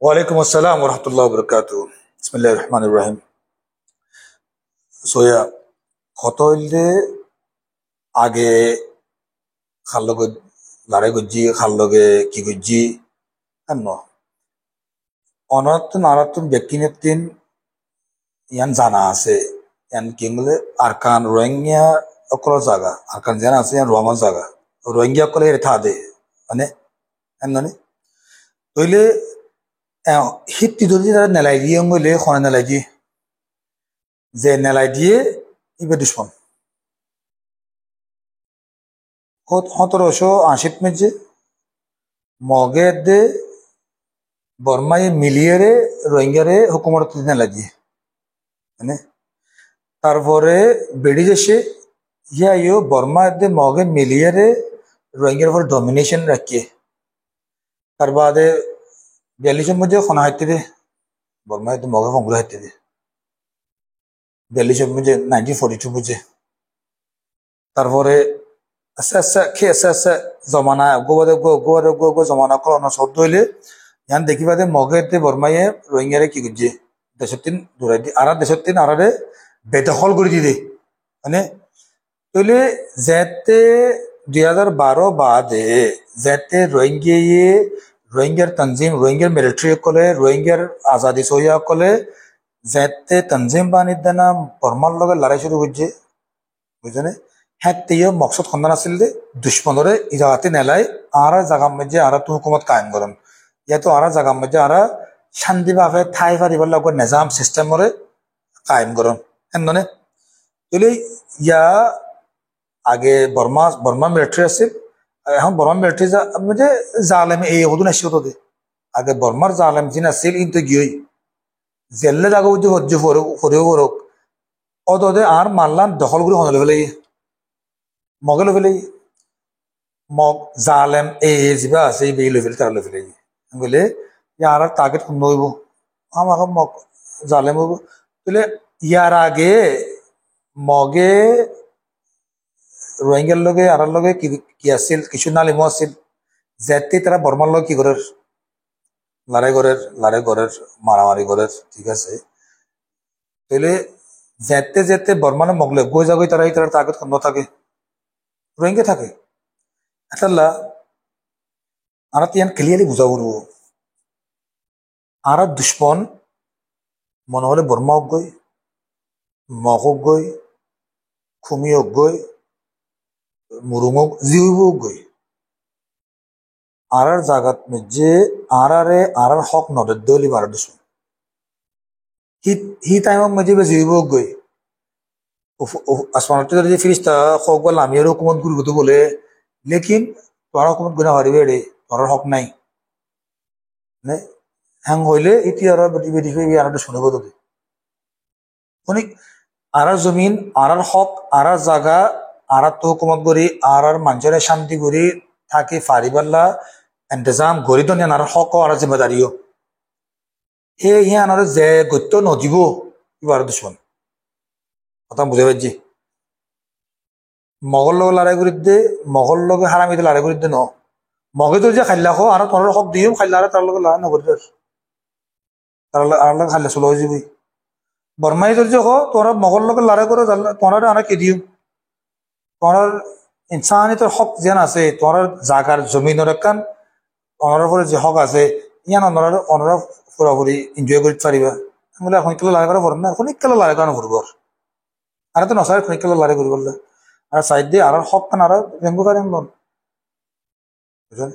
ওয়ালাইকুম আসসালাম ওয়া রাহমাতুল্লাহি ওয়া বারাকাতুহু। বিসমিল্লাহির রহমানির রহিম। সোয়া কত হইলে আগে খাল লগে লড়াই করছি, খাল লগে কি করছি ন অনর্থন আনর্থন ব্যক্তিনেত্রিন ইয়ান জানা আছে। ইয়ান কি বলে আরকান রোহিঙ্গা অকল জায়গা আরকান জানা আছে ইয়ান রোমার জায়গা রোহিঙ্গা অকলে থা দে মানে এমন তইলে হিত্তি ধরে তারা নেলাই দিয়ে গেলে খনে নেলাই দিয়ে যে নেলাই দিয়ে ইবে দুশ্মন 1780 মেজে মগে দে বর্মায় মিলিয়ে রোহিঙ্গারে হুকুমত নেলাই দিয়ে মানে তারপরে বেড়ি এসে ইয়া বর্মা দে মগে মিলিয়ে রোহিঙ্গার উপর ডমিনেশন রাখিয়ে তার বাদে 42 মধ্যে খনা হাইতে দে বর্মা দে মগে কংগ্রেস হাইতে দে 42 মধ্যে 1942 মধ্যে তারপরে আস্তে আস্তে খেয়ে আস্তে আস্তে জমানা গো জমানা করোনা শব্দ হইলে ইয়ান দেখিবা দে মগে দে বর্মাইয়ে রোহিঙ্গারে কি করছে দেশের তিন দূরাই দি আর দেশের তিন আরে বেদখল করে দিয়ে মানে তইলে যেতে 2012 বাদে যেতে রোহিঙ্গার তনজিম রোহিঙ্গার মিলিটারি কলে রোহিঙ্গার আজাদি সহিয়া কলে যেতে তনজিম বানিয়ে দেনা বর্মার লগে লড়াই শুরু করছে বুঝছেনে হ্যাঁ তেয় মকসদ খন্দান আসছিল যে দুশ্মনরে এই জায়গাতে নেলাই আর জায়গা মধ্যে আর তো হুকুমত কায়েম করেন ইয়াতো আর জায়গা মধ্যে আর শান্তিভাবে ঠাই ফারিবার লগে নিজাম সিস্টেমরে কায়েম করেন এনে তইলে ইয়া আগে বর্মা মিলিটারি আছিল এখন বর্মা মিলিটারি যে জালেম এই হদুন আসি হতো দে আগে বর্মার জালেম যিনি আছিল কিন্তু গিয়ে জেলে জাগো বুঝে হজ্জ ফরেও ফরক অদে আর মারলাম দখল করে হনলে ফেলে মগে লো ফেলে মগ জালেম এই যা আছে এই লো ফেলে তারা লো ফেলে বলে ইয়ার টার্গেট শূন্য হইব আমাকে মগ জালেম হইব তাহলে ইয়ার আগে মগে রোহিঙ্গার লগে আর লগে কি আছিল কিছু নালিমো আছিল যেতে তারা বর্মার লগে কি করে লড়াই করের মারামারি করের ঠিক আছে তাহলে যেতে যেতে বর্মানে মগলে গই যাগই তারা এই তারা টার্গেট শূন্য থাকে রোহিঙ্গা থাকে এটাল্লা আর ইয়ান ক্লিয়ারলি বুঝা করব আর দুশ্মন মনে হলে বর্মা হোক গই মগ হোক গই খুমি হোক গই মুরুং হোক জিউব হোক গই আর জায়গাত যে আর হক নদের দলি মারা দুশ্মন হি টাইমক মধ্যে জিউব হোক গই আসমানতে যে ফিরিস্তা হক বা লামিয়ার হুকুমত গুরুগত বলে লেকিন তোমার হুকুমত গুণা হারিবে রে তোমার হক নাই মানে হ্যাং হইলে ইতি আর বেটি আর শুনিব তোকে অনেক আর জমিন আর হক আর জায়গা আর তো হুকুমত করি আর মানুষের শান্তি করি থাকি ফারিবাল্লা ইন্তজাম গড়ি তো আর হক আর জিম্মেদারিও হে আনার যে গত্য নদীব এবার দুশ্মন কথা বুঝে পারছি মগর লগে লড়াই করি দে মগর লগে হারামিতে লড়াই করি দে ন মগে তো যে খাইলা খো আর তোমার হক দিও খাইলা আর তার লগে লড়াই নকরি তার আর লগে খাইলা চলো হয়ে যাবি বর্মাই ধরছে হো তোরা মগর লগে লড়াই করে তোরা আনা কে দিও তোমার ইনসানি তোর হক যেন আছে তোমার জাগার জমিনের কান অনার উপরে যে হক আছে ইয়ান অনারা পুরাপুরি এনজয় করতে পারিবা বলে এখন কেলে লড়াই করা পারেন না এখন কেলে লড়াই করা করবো আর তো নসার এখন কেলে লড়াই করি বললে আর সাইড দিয়ে আর হক কান আর রেঙ্গু কারেন বুঝলেন